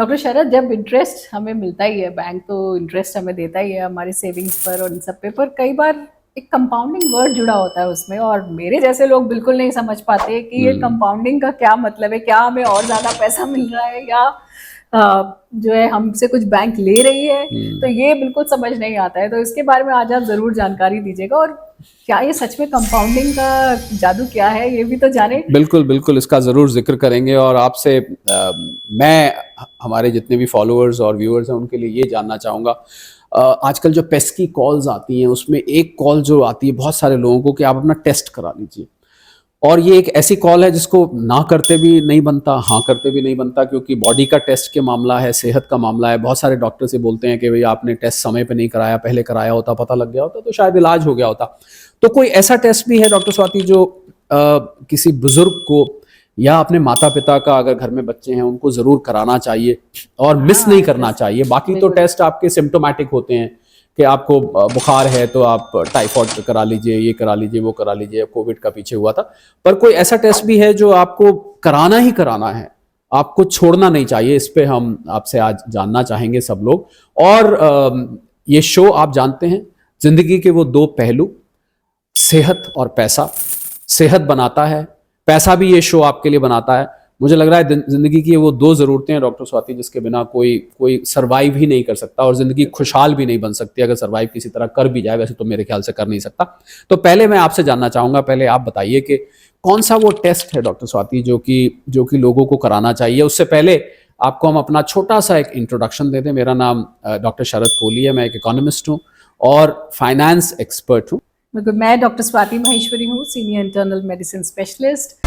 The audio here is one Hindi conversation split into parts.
डॉक्टर शरद, जब इंटरेस्ट हमें मिलता ही है, बैंक तो इंटरेस्ट हमें देता ही है हमारे सेविंग्स पर और इन सब पे, पर कई बार एक कंपाउंडिंग वर्ड जुड़ा होता है उसमें, और मेरे जैसे लोग बिल्कुल नहीं समझ पाते कि ये हम्म। कंपाउंडिंग का क्या मतलब है। क्या हमें और ज्यादा पैसा मिल रहा है, या जो है हमसे कुछ बैंक ले रही है? तो हम्म। ये बिल्कुल समझ नहीं आता है। तो इसके बारे में आज आप जरूर जानकारी दीजिएगा, और क्या ये सच में कंपाउंडिंग का जादू क्या है, ये भी तो जाने। बिल्कुल बिल्कुल, इसका ज़रूर जिक्र करेंगे। और आपसे मैं हमारे जितने भी फॉलोअर्स और व्यूअर्स हैं उनके लिए ये जानना चाहूँगा। आजकल जो पेस्ट की कॉल्स आती हैं उसमें एक कॉल जो आती है बहुत सारे लोगों को कि आप अपना टेस्ट करा लीजिए। और ये एक ऐसी कॉल है जिसको ना करते भी नहीं बनता, हाँ करते भी नहीं बनता, क्योंकि बॉडी का टेस्ट के मामला है, सेहत का मामला है। बहुत सारे डॉक्टर से बोलते हैं कि भाई आपने टेस्ट समय पे नहीं कराया, पहले कराया होता, पता लग गया होता तो शायद इलाज हो गया होता। तो कोई ऐसा टेस्ट भी है डॉक्टर स्वाति जो किसी बुजुर्ग को या अपने माता पिता का, अगर घर में बच्चे हैं, उनको ज़रूर कराना चाहिए और मिस नहीं हाँ, करना चाहिए? बाकी तो बिल्कुल। टेस्ट आपके सिम्टोमेटिक होते हैं कि आपको बुखार है तो आप टाइफॉइड करा लीजिए, ये करा लीजिए, वो करा लीजिए, कोविड का पीछे हुआ था। पर कोई ऐसा टेस्ट भी है जो आपको कराना ही कराना है, आपको छोड़ना नहीं चाहिए? इस पे हम आपसे आज जानना चाहेंगे सब लोग। और ये शो आप जानते हैं, जिंदगी के वो दो पहलू, सेहत और पैसा। सेहत बनाता है, पैसा भी ये शो आपके लिए बनाता है। मुझे लग रहा है जिंदगी की वो दो जरूरतें हैं डॉक्टर स्वाति, जिसके बिना कोई कोई सरवाइव ही नहीं कर सकता, और जिंदगी खुशहाल भी नहीं बन सकती। अगर सरवाइव किसी तरह कर भी जाए, वैसे तो मेरे ख्याल से कर नहीं सकता। तो पहले मैं आपसे जानना चाहूंगा, पहले आप बताइए कि कौन सा वो टेस्ट है डॉक्टर स्वाति जो कि लोगों को कराना चाहिए। उससे पहले आपको हम अपना छोटा सा एक इंट्रोडक्शन देते हैं। मेरा नाम डॉक्टर शरद कोहली है, मैं एक इकोनॉमिस्ट हूँ और फाइनेंस एक्सपर्ट हूँ। बिल्कुल, मैं डॉक्टर स्वाति महेश्वरी हूँ, सीनियर इंटरनल मेडिसिन स्पेशलिस्ट।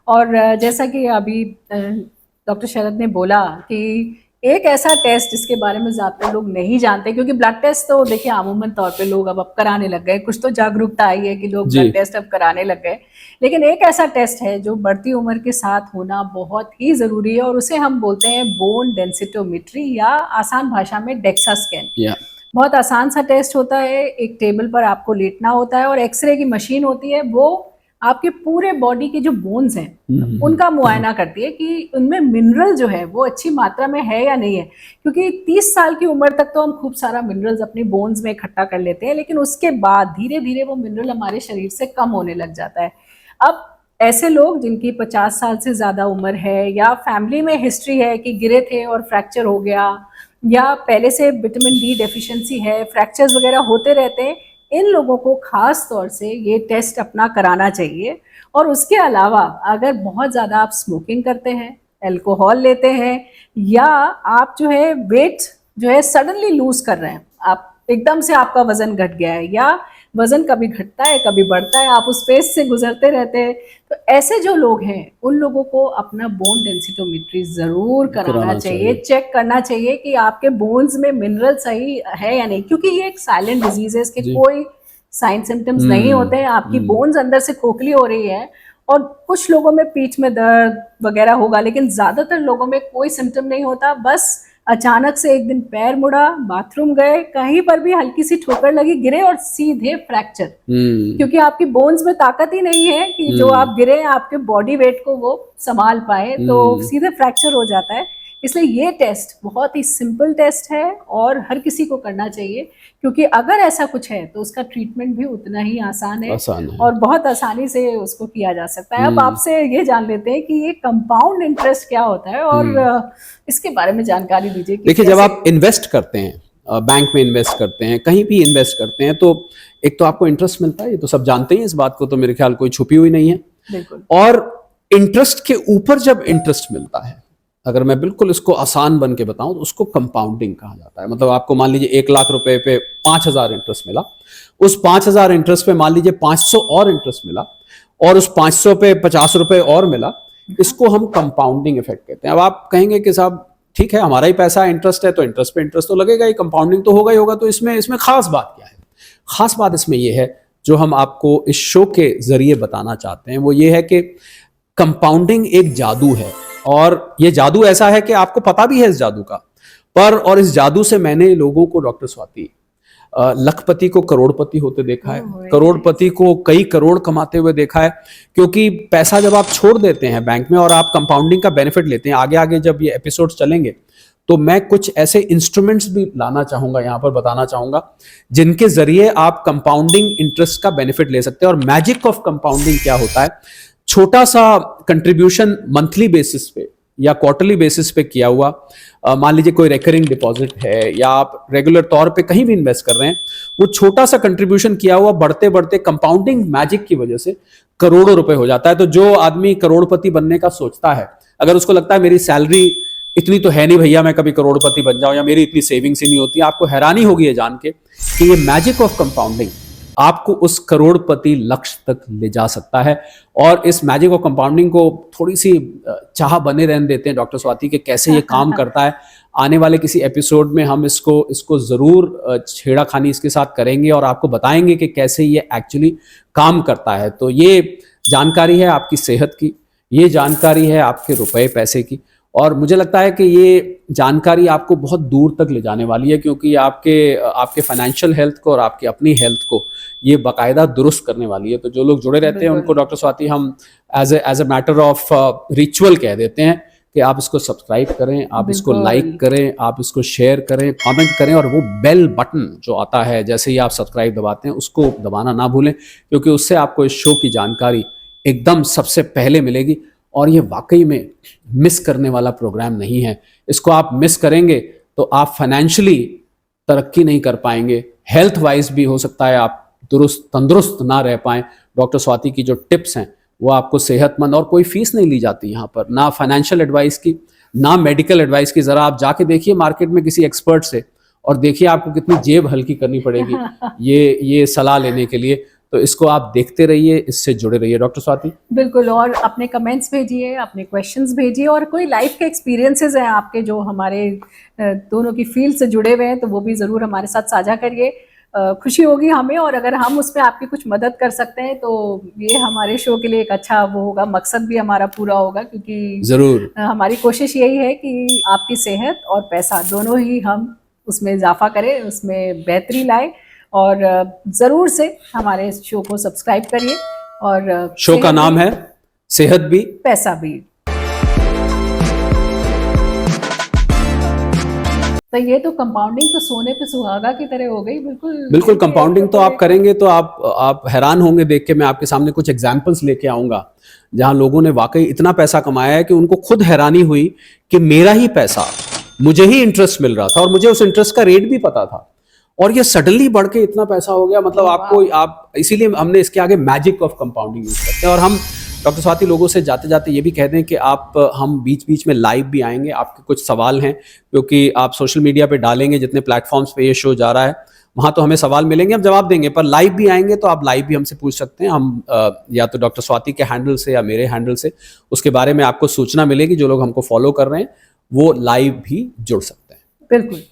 और जैसा कि अभी डॉक्टर शरद ने बोला कि एक ऐसा टेस्ट जिसके बारे में ज़्यादातर लोग नहीं जानते, क्योंकि ब्लड टेस्ट तो देखिए आमूमन तौर पे लोग अब कराने लग गए, कुछ तो जागरूकता आई है कि लोग जी। ब्लड टेस्ट अब कराने लग गए। लेकिन एक ऐसा टेस्ट है जो बढ़ती उम्र के साथ होना बहुत ही ज़रूरी है, और उसे हम बोलते हैं बोन डेंसिटोमेट्री, या आसान भाषा में डेक्सा स्कैन। या बहुत आसान सा टेस्ट होता है। एक टेबल पर आपको लेटना होता है और एक्सरे की मशीन होती है, वो आपके पूरे बॉडी के जो बोन्स हैं उनका मुआयना करती है कि उनमें मिनरल जो है वो अच्छी मात्रा में है या नहीं है। क्योंकि 30 साल की उम्र तक तो हम खूब सारा मिनरल्स अपनी बोन्स में इकट्ठा कर लेते हैं, लेकिन उसके बाद धीरे धीरे वो मिनरल हमारे शरीर से कम होने लग जाता है। अब ऐसे लोग जिनकी 50 साल से ज़्यादा उम्र है, या फैमिली में हिस्ट्री है कि गिरे थे और फ्रैक्चर हो गया, या पहले से विटामिन डी डेफिशिएंसी है, फ्रैक्चर्स वगैरह होते रहते हैं, इन लोगों को खास तौर से ये टेस्ट अपना कराना चाहिए। और उसके अलावा अगर बहुत ज़्यादा आप स्मोकिंग करते हैं, अल्कोहल लेते हैं, या आप जो है वेट जो है सडनली लूज कर रहे हैं, आप एकदम से आपका वजन घट गया है, या वजन कभी घटता है कभी बढ़ता है, आप उस फेज से गुजरते रहते हैं, तो ऐसे जो लोग हैं उन लोगों को अपना बोन डेंसिटोमेट्री जरूर कराना कराना चाहिए। चाहिए। चेक करना चाहिए कि आपके बोन्स में मिनरल सही है या नहीं, क्योंकि ये एक साइलेंट डिजीज है, इसके जी। कोई साइन सिम्टम्स नहीं होते हैं। आपकी हम्म। बोन्स अंदर से खोखली हो रही है, और कुछ लोगों में पीठ में दर्द वगैरह होगा, लेकिन ज्यादातर लोगों में कोई सिम्टम नहीं होता। बस अचानक से एक दिन पैर मुड़ा, बाथरूम गए, कहीं पर भी हल्की सी ठोकर लगी, गिरे और सीधे फ्रैक्चर। हम्म। क्योंकि आपकी बोन्स में ताकत ही नहीं है कि जो हम्म। आप गिरे आपके बॉडी वेट को वो संभाल पाए, तो हम्म। सीधे फ्रैक्चर हो जाता है। इसलिए ये टेस्ट बहुत ही सिंपल टेस्ट है और हर किसी को करना चाहिए, क्योंकि अगर ऐसा कुछ है तो उसका ट्रीटमेंट भी उतना ही आसान है आसान है। और बहुत आसानी से उसको किया जा सकता है। अब हम्म। आपसे ये जान लेते हैं कि ये कंपाउंड इंटरेस्ट क्या होता है, और हम्म। इसके बारे में जानकारी दीजिए कि देखिए, जब कैसे। आप इन्वेस्ट करते हैं, बैंक में इन्वेस्ट करते हैं, कहीं भी इन्वेस्ट करते हैं, तो एक तो आपको इंटरेस्ट मिलता है, ये तो सब जानते हैं, इस बात को तो मेरे ख्याल कोई छुपी हुई नहीं है। बिल्कुल। और इंटरेस्ट के ऊपर जब इंटरेस्ट मिलता है, अगर मैं बिल्कुल इसको आसान बन के बताऊं तो उसको कंपाउंडिंग कहा जाता है। मतलब आपको मान लीजिए 1 लाख रुपए पे 5,000 इंटरेस्ट मिला, उस 5,000 इंटरेस्ट पे मान लीजिए 500 और इंटरेस्ट मिला, और उस 500 पे 50 रुपए और मिला, इसको हम कंपाउंडिंग इफेक्ट कहते हैं। अब आप कहेंगे कि साहब ठीक है, हमारा ही पैसा इंटरेस्ट है तो इंटरेस्ट पे इंटरेस्ट तो लगेगा ही, कंपाउंडिंग तो होगा ही होगा, तो इसमें इसमें खास बात क्या है? खास बात इसमें यह है, जो हम आपको इस शो के जरिए बताना चाहते हैं, वो ये है कि कंपाउंडिंग एक जादू है। और ये जादू ऐसा है कि आपको पता भी है इस जादू का, पर और इस जादू से मैंने लोगों को डॉक्टर स्वाति लखपति को करोड़पति होते देखा है, ओह, करोड़पति को कई करोड़ कमाते हुए देखा है। क्योंकि पैसा जब आप छोड़ देते हैं बैंक में और आप कंपाउंडिंग का बेनिफिट लेते हैं, आगे आगे जब ये एपिसोड चलेंगे तो मैं कुछ ऐसे इंस्ट्रूमेंट्स भी लाना चाहूंगा, यहां पर बताना चाहूंगा, जिनके जरिए आप कंपाउंडिंग इंटरेस्ट का बेनिफिट ले सकते हैं। और मैजिक ऑफ कंपाउंडिंग क्या होता है, छोटा सा कंट्रीब्यूशन मंथली बेसिस पे या क्वार्टरली बेसिस पे किया हुआ, मान लीजिए कोई रेकरिंग डिपॉजिट है या आप रेगुलर तौर पे कहीं भी इन्वेस्ट कर रहे हैं, वो छोटा सा कंट्रीब्यूशन किया हुआ बढ़ते बढ़ते कंपाउंडिंग मैजिक की वजह से करोड़ों रुपए हो जाता है। तो जो आदमी करोड़पति बनने का सोचता है, अगर उसको लगता है मेरी सैलरी इतनी तो है नहीं भैया मैं कभी करोड़पति बन जाऊं, या मेरी इतनी सेविंग्स ही नहीं होती, आपको हैरानी होगी ये जान के कि ये मैजिक ऑफ कंपाउंडिंग आपको उस करोड़पति लक्ष्य तक ले जा सकता है। और इस मैजिक ऑफ कंपाउंडिंग को थोड़ी सी चाह बने रहने देते हैं डॉक्टर स्वाति के कैसे ये काम करता है। आने वाले किसी एपिसोड में हम इसको जरूर छेड़ाखानी इसके साथ करेंगे और आपको बताएंगे कि कैसे ये एक्चुअली काम करता है। तो ये जानकारी है आपकी सेहत की, ये जानकारी है आपके रुपए पैसे की, और मुझे लगता है कि ये जानकारी आपको बहुत दूर तक ले जाने वाली है, क्योंकि आपके फाइनेंशियल हेल्थ को और आपकी अपनी हेल्थ को ये बाकायदा दुरुस्त करने वाली है। तो जो लोग जुड़े रहते हैं उनको डॉक्टर स्वाति हम as a matter of ritual कह देते हैं कि आप इसको सब्सक्राइब करें, आप इसको लाइक करें, आप इसको शेयर करें, कमेंट करें, और वो बेल बटन जो आता है जैसे ही आप सब्सक्राइब दबाते हैं उसको दबाना ना भूलें, क्योंकि उससे आपको इस शो की जानकारी एकदम सबसे पहले मिलेगी। और ये वाकई में मिस करने वाला प्रोग्राम नहीं है। इसको आप मिस करेंगे तो आप फाइनेंशियली तरक्की नहीं कर पाएंगे, हेल्थ वाइज भी हो सकता है आप तंदुरुस्त ना रह पाएं। डॉक्टर स्वाति की जो टिप्स हैं वो आपको सेहतमंद, और कोई फीस नहीं ली जाती यहाँ पर, ना फाइनेंशियल एडवाइस की ना मेडिकल एडवाइस की। जरा आप जाके देखिए मार्केट में किसी एक्सपर्ट से और देखिए आपको कितनी जेब हल्की करनी पड़ेगी ये सलाह लेने के लिए। तो इसको आप देखते रहिए, इससे जुड़े रहिए। डॉक्टर स्वाति बिल्कुल, और अपने कमेंट्स भेजिए, अपने क्वेश्चंस भेजिए, और कोई लाइफ के एक्सपीरियंसेस हैं आपके जो हमारे दोनों की फील्ड से जुड़े हुए हैं तो वो भी ज़रूर हमारे साथ साझा करिए। खुशी होगी हमें, और अगर हम उसमें आपकी कुछ मदद कर सकते हैं तो ये हमारे शो के लिए एक अच्छा वो होगा, मकसद भी हमारा पूरा होगा, क्योंकि जरूर हमारी कोशिश यही है कि आपकी सेहत और पैसा दोनों ही हम उसमें इजाफा करें, उसमें बेहतरी लाए। और ज़रूर से हमारे शो को सब्सक्राइब करिए। और शो का नाम है सेहत भी पैसा भी। तो ये तो कंपाउंडिंग तो सोने पे सुहागा की तरह हो गई। बिल्कुल कंपाउंडिंग तो आप करेंगे तो आप हैरान होंगे देख के। मैं आपके सामने कुछ एग्जांपल्स लेके आऊंगा जहां लोगों ने वाकई इतना पैसा कमाया है कि उनको खुद हैरानी हुई कि मेरा ही पैसा, मुझे ही इंटरेस्ट मिल रहा था और मुझे उस इंटरेस्ट का रेट भी पता था, और ये सडनली बढ़ के इतना पैसा हो गया। मतलब आप इसीलिए हमने इसके आगे मैजिक ऑफ कंपाउंडिंग यूज करते हैं। और हम डॉक्टर स्वाति लोगों से जाते जाते ये भी कह दें कि हम बीच बीच में लाइव भी आएंगे। आपके कुछ सवाल हैं क्योंकि आप सोशल मीडिया पे डालेंगे, जितने प्लेटफॉर्म्स पे ये शो जा रहा है वहां तो हमें सवाल मिलेंगे, हम जवाब देंगे, पर लाइव भी आएंगे तो आप लाइव भी हमसे पूछ सकते हैं। हम या तो डॉक्टर स्वाति के हैंडल से या मेरे हैंडल से उसके बारे में आपको सूचना मिलेगी। जो लोग हमको फॉलो कर रहे हैं वो लाइव भी जुड़ सकते हैं। बिल्कुल।